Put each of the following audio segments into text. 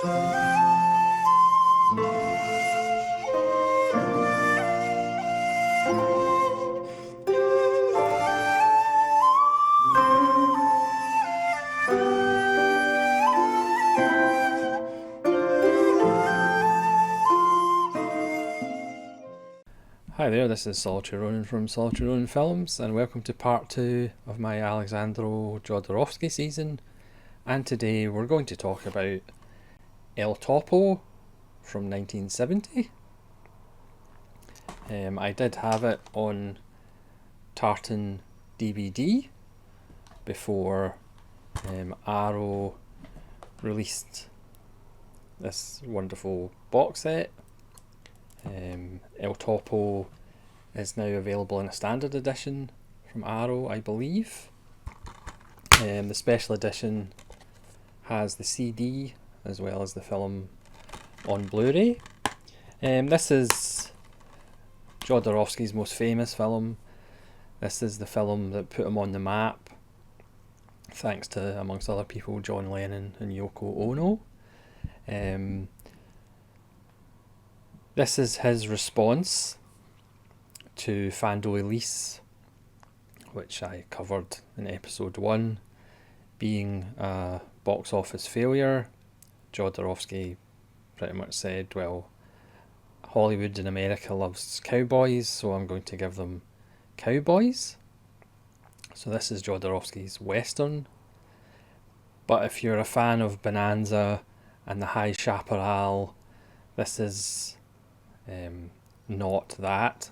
Hi there, this is Solitary Ronin from Solitary Ronin Films, and welcome to part 2 of my Alexandro Jodorowsky season. And today we're going to talk about El Topo from 1970. I did have it on tartan DVD before Arrow released this wonderful box set. El Topo is now available in a standard edition from Arrow, I believe. The special edition has the CD as well as the film on Blu-ray. This is Jodorowsky's most famous film. This is the film that put him on the map, thanks to, amongst other people, John Lennon and Yoko Ono. This is his response to Fin d'Elise, which I covered in episode 1, being a box office failure. Jodorowsky pretty much said, well, Hollywood in America loves cowboys, so I'm going to give them cowboys. So this is Jodorowsky's Western. But if you're a fan of Bonanza and the High Chaparral, this is not that.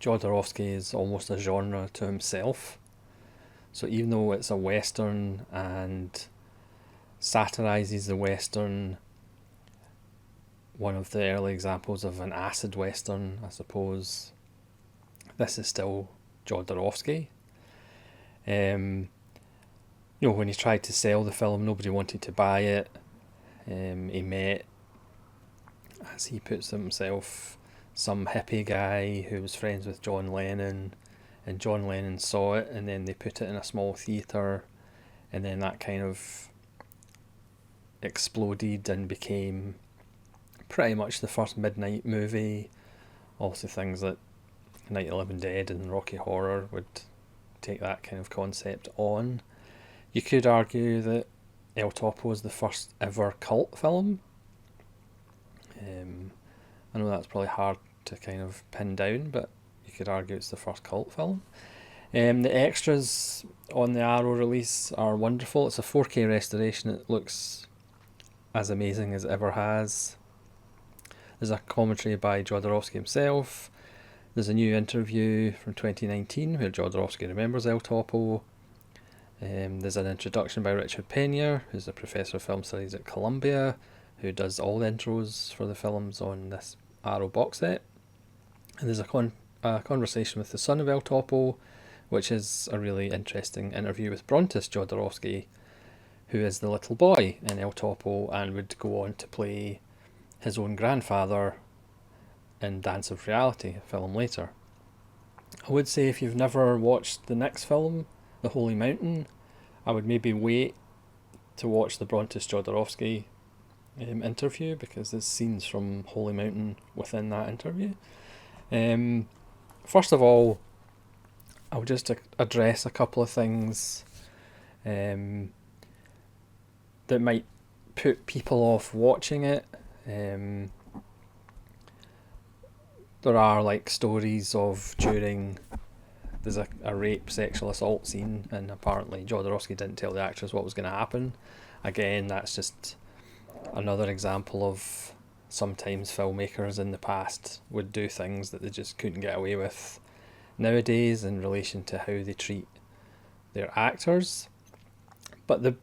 Jodorowsky is almost a genre to himself. So even though it's a Western and satirises the Western, one of the early examples of an acid Western, I suppose, this is still Jodorowsky. When he tried to sell the film, nobody wanted to buy it. He met, as he puts it himself, some hippie guy who was friends with John Lennon, and John Lennon saw it, and then they put it in a small theatre, and then that kind of exploded and became pretty much the first midnight movie. Also things like Night of the Living Dead and Rocky Horror would take that kind of concept on. You could argue that El Topo is the first ever cult film. I know that's probably hard to kind of pin down, but you could argue it's the first cult film. The extras on the Arrow release are wonderful. It's a 4K restoration. It looks as amazing as it ever has. There's a commentary by Jodorowsky himself. There's a new interview from 2019 where Jodorowsky remembers El Topo. There's an introduction by Richard Pena, who's a professor of film studies at Columbia, who does all the intros for the films on this Arrow box set. And there's a conversation with the son of El Topo, which is a really interesting interview with Brontis Jodorowsky, who is the little boy in El Topo and would go on to play his own grandfather in Dance of Reality, a film later. I would say if you've never watched the next film, The Holy Mountain, I would maybe wait to watch the Brontis Jodorowsky interview, because there's scenes from Holy Mountain within that interview. First of all, I'll just address a couple of things that might put people off watching it. There are like stories of there's a rape sexual assault scene, and apparently Jodorowsky didn't tell the actress what was going to happen. Again, that's just another example of sometimes filmmakers in the past would do things that they just couldn't get away with nowadays in relation to how they treat their actors. But the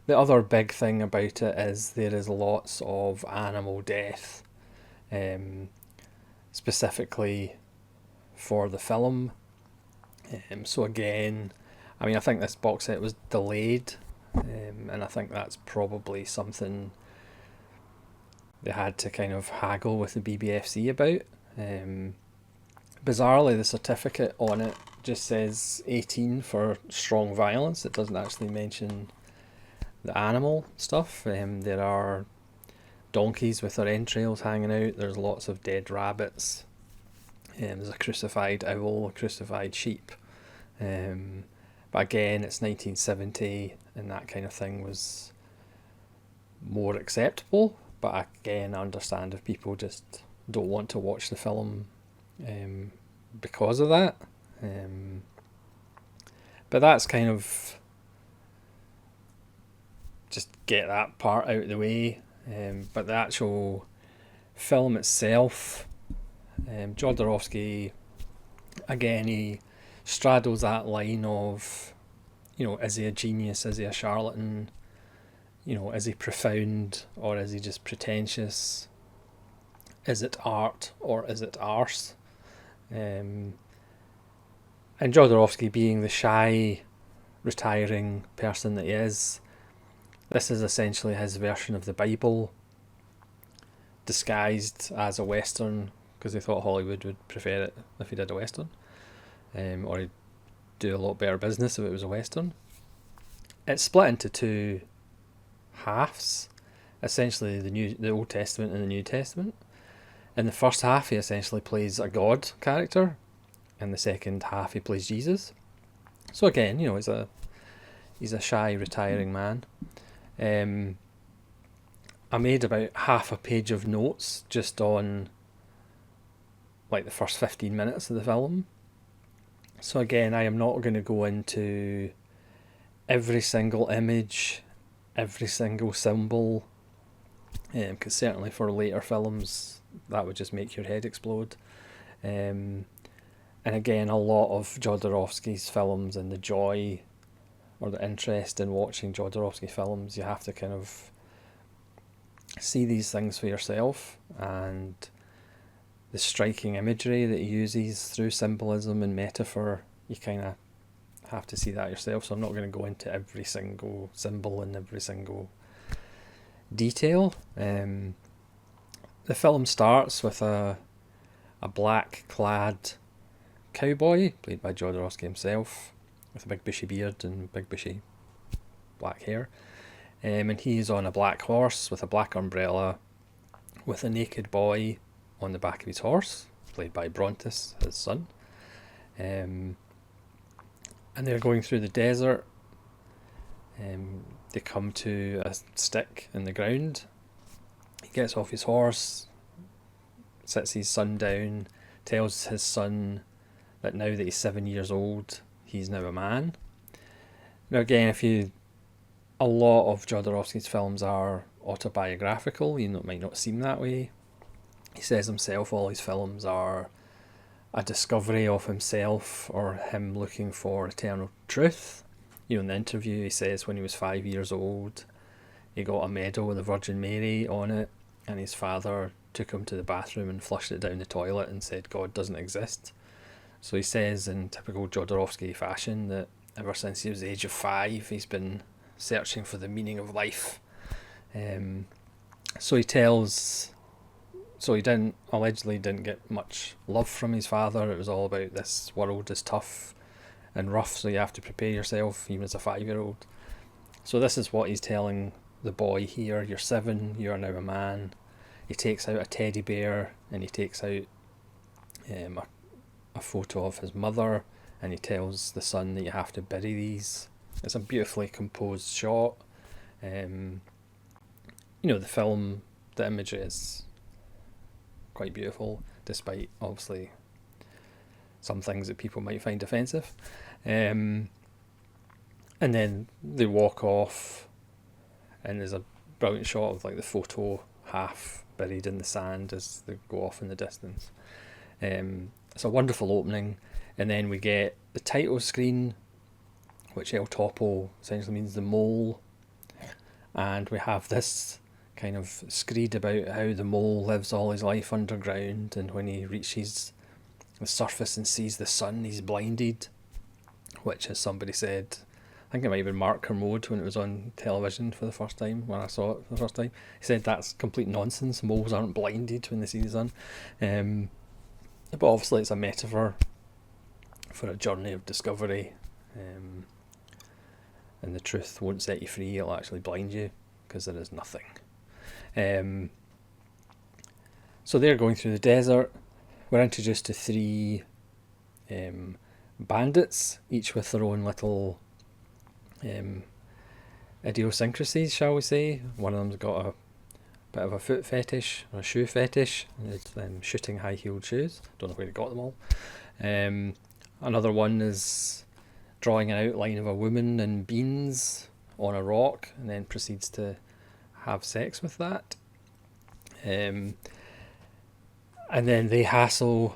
other big thing about it is there is lots of animal death, specifically for the film. So again, I mean, I think this box set was delayed, and I think that's probably something they had to kind of haggle with the BBFC about. Bizarrely, the certificate on it just says 18 for strong violence. It doesn't actually mention the animal stuff. There are donkeys with their entrails hanging out. There's lots of dead rabbits. There's a crucified owl, a crucified sheep. But again, it's 1970, and that kind of thing was more acceptable. But again, I understand if people just don't want to watch the film because of that. But that's kind of just get that part out of the way. But the actual film itself, Jodorowsky, again, he straddles that line of, is he a genius, is he a charlatan, is he profound or is he just pretentious? Is it art or is it arse? And Jodorowsky, being the shy, retiring person that he is, this is essentially his version of the Bible, disguised as a Western, because he thought Hollywood would prefer it if he did a Western, or he'd do a lot better business if it was a Western. It's split into two halves, essentially the Old Testament and the New Testament. In the first half, he essentially plays a God character. In the second half, he plays Jesus. So again, he's a shy, retiring man. I made about half a page of notes just on like the first 15 minutes of the film. So again, I am not going to go into every single image, every single symbol, because certainly for later films that would just make your head explode. And again, a lot of Jodorowsky's films, and the joy or the interest in watching Jodorowsky films, you have to kind of see these things for yourself, and the striking imagery that he uses through symbolism and metaphor, you kind of have to see that yourself. So I'm not going to go into every single symbol and every single detail. The film starts with a black clad cowboy played by Jodorowsky himself, with a big bushy beard and big bushy black hair, and he is on a black horse with a black umbrella, with a naked boy on the back of his horse, played by Brontes, his son. And they're going through the desert. They come to a stick in the ground. He gets off his horse, sits his son down, tells his son that now that he's 7 years old, he's now a man. Now again, a lot of Jodorowsky's films are autobiographical, it might not seem that way. He says himself all his films are a discovery of himself, or him looking for eternal truth. In the interview he says when he was 5 years old, he got a medal with the Virgin Mary on it, and his father took him to the bathroom and flushed it down the toilet and said God doesn't exist. So he says, in typical Jodorowsky fashion, that ever since he was the age of 5, he's been searching for the meaning of life. So he allegedly didn't get much love from his father. It was all about, this world is tough and rough, so you have to prepare yourself, even as a 5-year-old. So this is what he's telling the boy here: you're 7, you are now a man. He takes out a teddy bear, and he takes out a photo of his mother, and he tells the son that you have to bury these. It's a beautifully composed shot. The film, the imagery is quite beautiful, despite obviously some things that people might find offensive. And then they walk off, and there's a brilliant shot of like the photo half buried in the sand as they go off in the distance. It's a wonderful opening, and then we get the title screen, which El Topo essentially means the mole, and we have this kind of screed about how the mole lives all his life underground, and when he reaches the surface and sees the sun, he's blinded, which, as somebody said, I think it might have been Mark Kermode when it was on television for the first time, when I saw it for the first time. He said that's complete nonsense, moles aren't blinded when they see the sun. But obviously it's a metaphor for a journey of discovery, and and the truth won't set you free, it'll actually blind you, because there is nothing. So they're going through the desert. We're introduced to 3 bandits, each with their own little idiosyncrasies, shall we say. One of them's got a bit of a foot fetish, or a shoe fetish, and it's shooting high-heeled shoes. Don't know where he got them all. Another one is drawing an outline of a woman in beans on a rock, and then proceeds to have sex with that. And then they hassle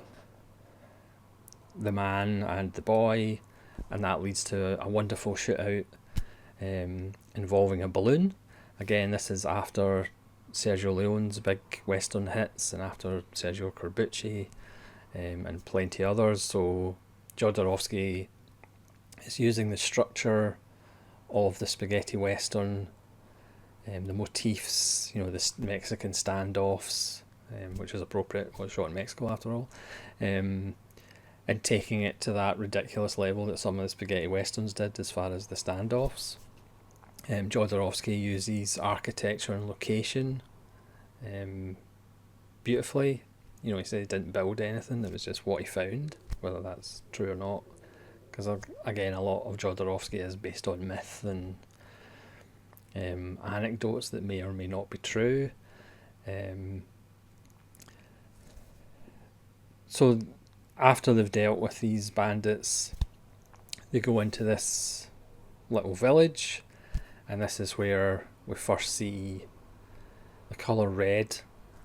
the man and the boy, and that leads to a wonderful shootout involving a balloon. Again, this is after Sergio Leone's big Western hits, and after Sergio Corbucci and plenty others. So Jodorowsky is using the structure of the spaghetti Western, the motifs, the Mexican standoffs, which is appropriate, it was shot in Mexico after all, and taking it to that ridiculous level that some of the spaghetti Westerns did as far as the standoffs. Jodorowsky uses architecture and location beautifully. He said he didn't build anything, it was just what he found, whether that's true or not. Because again, a lot of Jodorowsky is based on myth and anecdotes that may or may not be true. So after they've dealt with these bandits, they go into this little village, and this is where we first see the colour red,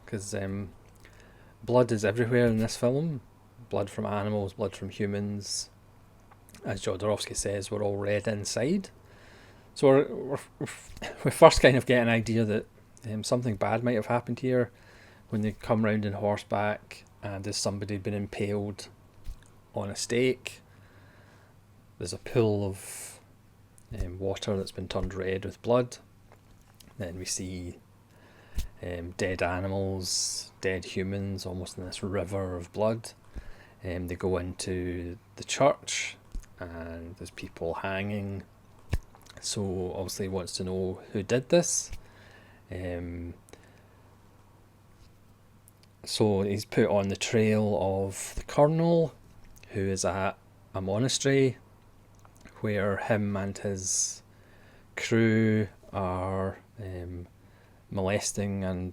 because blood is everywhere in this film. Blood from animals, blood from humans. As Jodorowsky says, we're all red inside. So we first kind of get an idea that something bad might have happened here when they come round on horseback, and there's somebody been impaled on a stake. There's a pool of water that's been turned red with blood. Then we see dead animals, dead humans, almost in this river of blood. They go into the church, and there's people hanging. So obviously he wants to know who did this. So he's put on the trail of the colonel, who is at a monastery where him and his crew are molesting and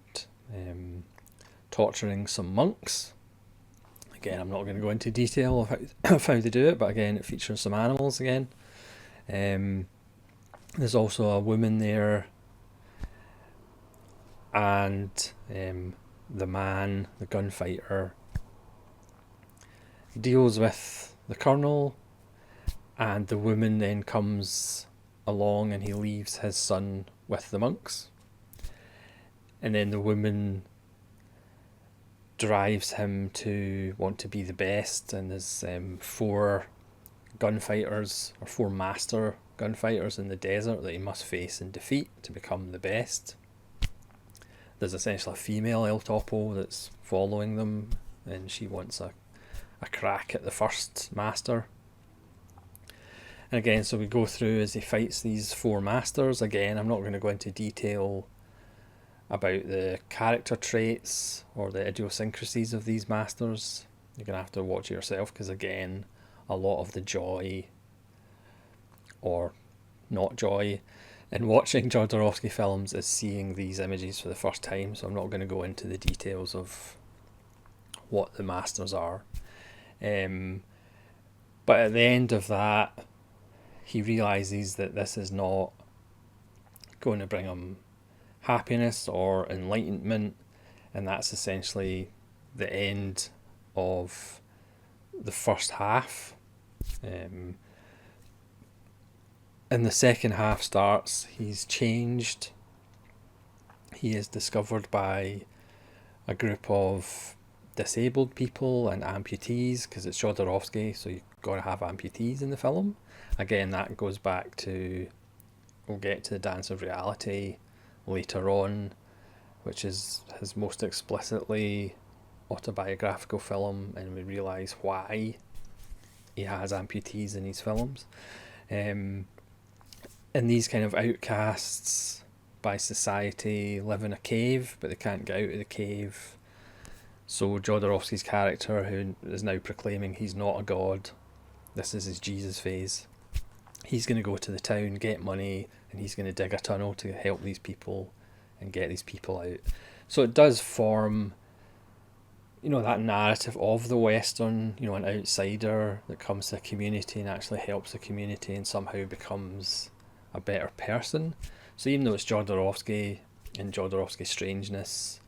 torturing some monks. Again, I'm not going to go into detail of how they do it, but again, it features some animals again. There's also a woman there, and the man, the gunfighter, deals with the colonel, and the woman then comes along and he leaves his son with the monks. And then the woman drives him to want to be the best, and there's 4 gunfighters, or 4 master gunfighters in the desert that he must face and defeat to become the best. There's essentially a female El Topo that's following them, and she wants a crack at the first master. And again, so we go through as he fights these 4 masters. Again, I'm not going to go into detail about the character traits or the idiosyncrasies of these masters. You're going to have to watch it yourself, because again, a lot of the joy, or not joy, in watching Jodorowsky films is seeing these images for the first time, so I'm not going to go into the details of what the masters are. But at the end of that, he realises that this is not going to bring him happiness or enlightenment, and that's essentially the end of the first half. And the second half starts, he's changed. He is discovered by a group of disabled people and amputees, because it's Jodorowsky, so you've got to have amputees in the film. Again, that goes back to, we'll get to the Dance of Reality later on, which is his most explicitly autobiographical film, and we realise why he has amputees in his films. And these kind of outcasts by society live in a cave, but they can't get out of the cave. So Jodorowsky's character, who is now proclaiming he's not a god, this is his Jesus phase, he's going to go to the town, get money, and he's going to dig a tunnel to help these people and get these people out. So it does form, that narrative of the Western, an outsider that comes to a community and actually helps the community and somehow becomes a better person. So even though it's Jodorowsky and Jodorowsky's strangeness,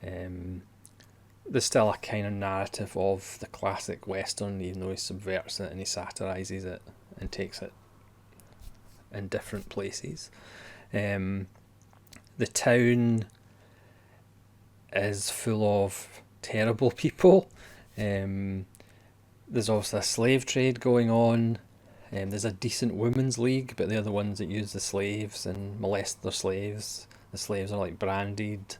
there's still a kind of narrative of the classic Western, even though he subverts it and he satirises it and takes it in different places. The town is full of terrible people. There's also a slave trade going on. There's a decent women's league, but they're the ones that use the slaves and molest their slaves. The slaves are like branded.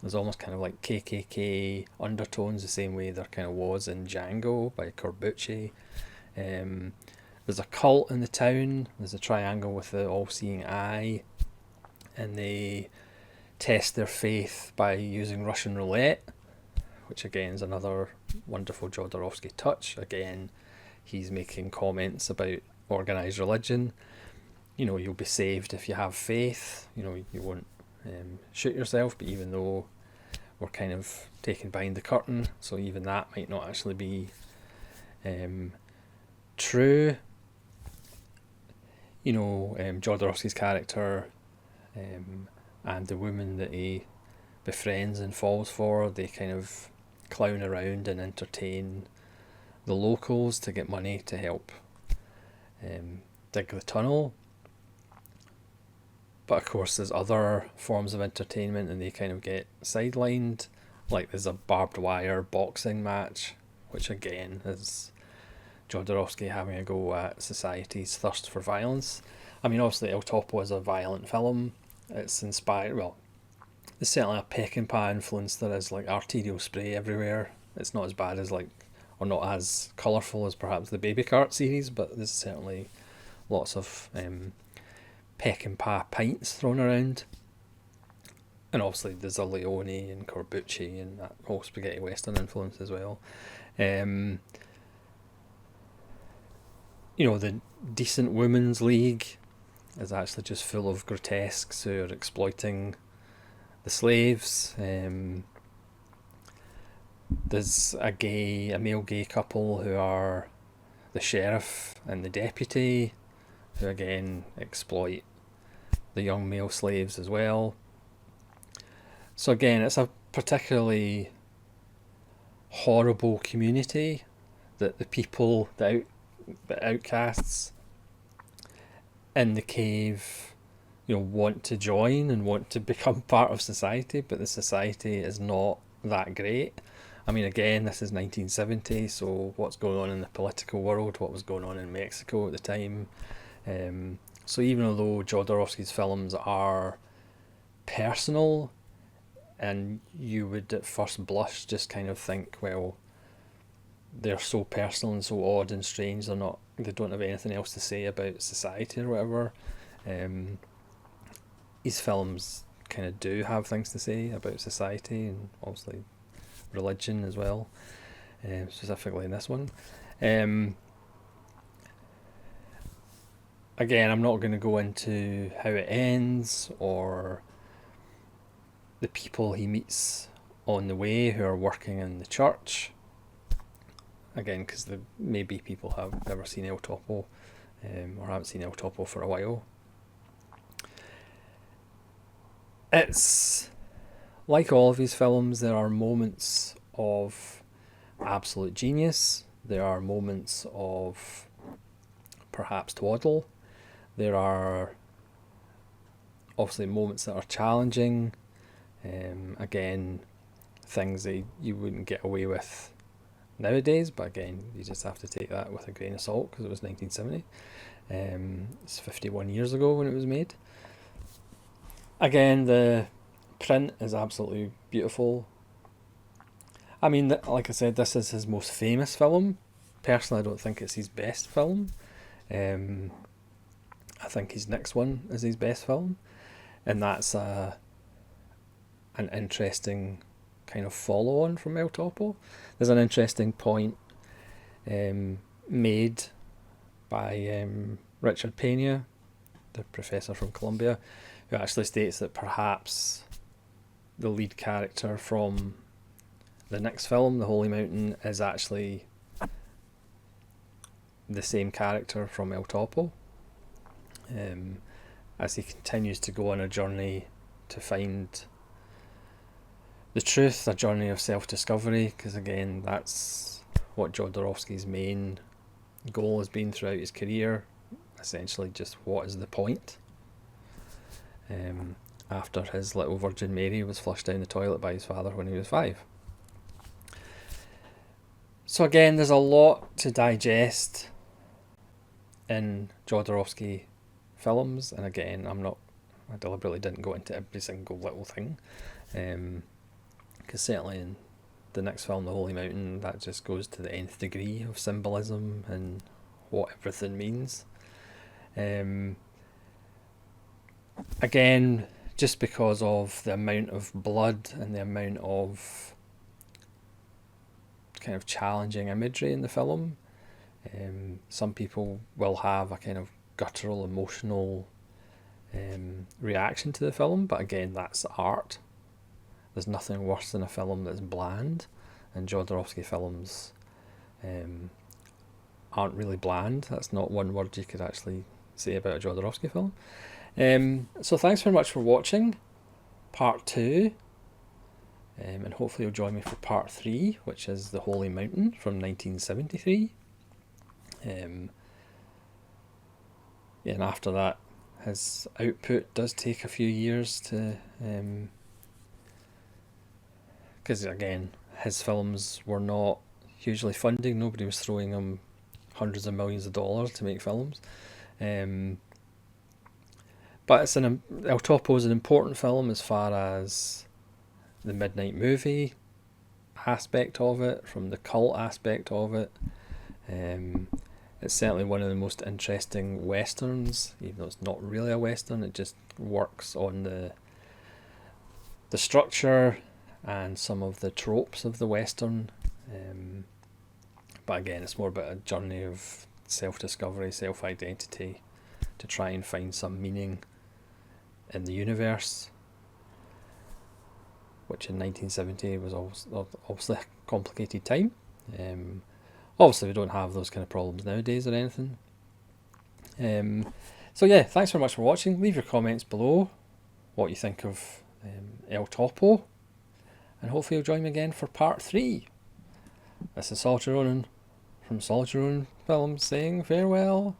There's almost kind of like KKK undertones, the same way there kind of was in Django by Corbucci. There's a cult in the town. There's a triangle with the all-seeing eye, and they test their faith by using Russian roulette, which again is another wonderful Jodorowsky touch. Again, he's making comments about organised religion. You'll be saved if you have faith. You won't shoot yourself, but even though we're kind of taken behind the curtain, so even that might not actually be true. Jodorowsky's character and the woman that he befriends and falls for, they kind of clown around and entertain the locals to get money to help dig the tunnel. But of course there's other forms of entertainment and they kind of get sidelined. Like there's a barbed wire boxing match, which again is Jodorowsky having a go at society's thirst for violence. I mean, obviously El Topo is a violent film. It's inspired, there's certainly a Peckinpah influence. There is like arterial spray everywhere. It's not as bad as or not as colourful as perhaps the Baby Cart series, but there's certainly lots of Peckinpah pints thrown around. And obviously there's a Leone and Corbucci and that whole spaghetti western influence as well. The Decent Women's League is actually just full of grotesques who are exploiting the slaves. There's a male gay couple who are the sheriff and the deputy, who again exploit the young male slaves as well. So again, it's a particularly horrible community that the people, the outcasts in the cave, want to join and want to become part of society, but the society is not that great. I mean, again, this is 1970, so what's going on in the political world, what was going on in Mexico at the time. So even although Jodorowsky's films are personal, and you would at first blush just kind of think, well, they're so personal and so odd and strange, they don't have anything else to say about society or whatever. His films kind of do have things to say about society and obviously religion as well, specifically in this one. Again, I'm not going to go into how it ends or the people he meets on the way who are working in the church. Again, because maybe people have never seen El Topo or haven't seen El Topo for a while. It's like all of his films, there are moments of absolute genius. There are moments of perhaps twaddle. There are obviously moments that are challenging. Again, things that you wouldn't get away with nowadays, but again, you just have to take that with a grain of salt because it was 1970. It's 51 years ago when it was made. Again, the print is absolutely beautiful. I mean, like I said, this is his most famous film. Personally, I don't think it's his best film. I think his next one is his best film, and that's an interesting kind of follow-on from El Topo. There's an interesting point made by Richard Pena, the professor from Columbia, who actually states that perhaps the lead character from the next film, The Holy Mountain, is actually the same character from El Topo, as he continues to go on a journey to find the truth, a journey of self-discovery, because again, that's what Jodorowsky's main goal has been throughout his career, essentially just what is the point, after his little Virgin Mary was flushed down the toilet by his father when he was 5. So again, there's a lot to digest in Jodorowsky films, and again, I deliberately didn't go into every single little thing, because certainly in the next film, The Holy Mountain, that just goes to the nth degree of symbolism and what everything means. Again, just because of the amount of blood and the amount of kind of challenging imagery in the film, some people will have a kind of guttural, emotional reaction to the film, but again, that's art. There's nothing worse than a film that's bland, and Jodorowsky films aren't really bland. That's not one word you could actually say about a Jodorowsky film. So thanks very much for watching part 2, and hopefully you'll join me for part 3, which is The Holy Mountain from 1973. And after that, his output does take a few years to, because again, his films were not hugely funded. Nobody was throwing him hundreds of millions of dollars to make films. But El Topo is an important film as far as the midnight movie aspect of it, from the cult aspect of it. It's certainly one of the most interesting westerns, even though it's not really a western. It just works on the structure and some of the tropes of the western. But again, it's more about a journey of self-discovery, self-identity, to try and find some meaning in the universe, which in 1970 was obviously a complicated time. Obviously, we don't have those kind of problems nowadays or anything. So yeah, thanks very much for watching. Leave your comments below what you think of El Topo, and hopefully you'll join me again for part 3. This is Soldier Ronan from Soldier Ronan Films saying farewell.